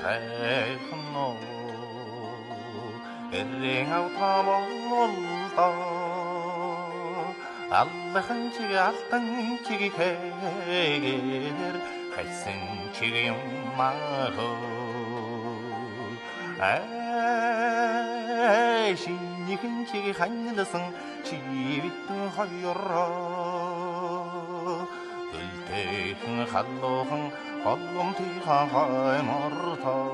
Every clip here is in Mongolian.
тайхан нуу эррэн автаа боллоо аллахан чиг алтан чиг хэгээр хайсан чиг юм махо шинийхэн чиг ханилсан чивитэн хоёроо өлтэйхэн халуухан холломтойхон хаймортоо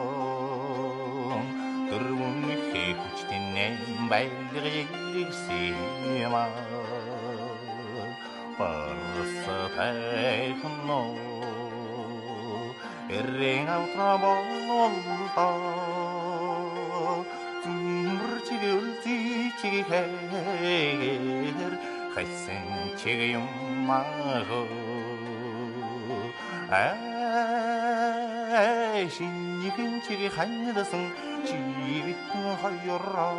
дөрвөн ихээ хүчтэнэн байлгийгсийма парсатайхан ноо эррэн автраа боллоо зүмрчиг өлзий чиг хэгээр хайсан чиг юм махо шинийхэн чиг ханилсан чивитэн хоёроо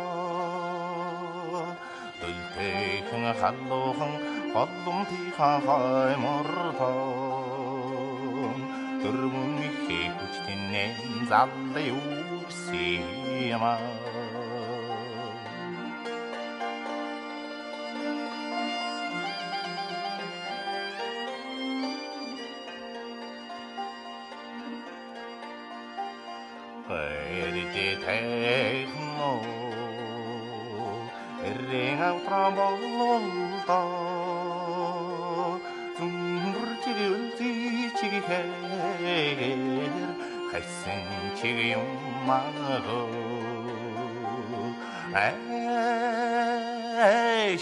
өлтэйхэн халуухан холломтойхон хаймортоо дөрвөн ихээ хүчтэнэн заллаа юусима Eritetech no Erring avtra bollolta Zumbrchig ülti chig heger Хайсан чиг юм махо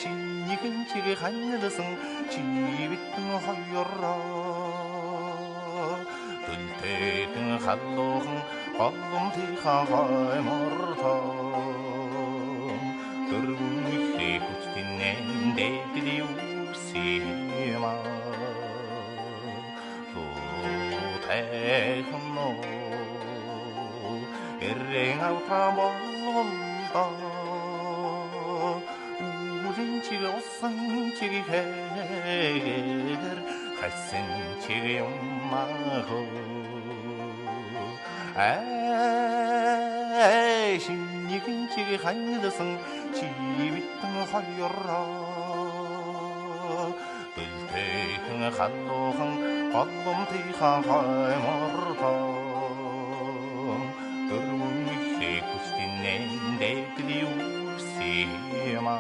шинийхэн чиг ханилсан чивитэн хоёроо өлтэйхэн халуухан холломтойхон хаймортоо дөрвөн ихээ хүчтэнэн дэвдэл юусима тайхан нуу эррэн автраа боллоо улин чиг усан чиг хэгээр хайсан чиг юм махо шинийхэн чиг ханилсан чивитэн хоёроо өлтэйхэн халуухан холломтойхон хаймортоо дөрвөн ихээ хүчтэнэн дэвдэл юусима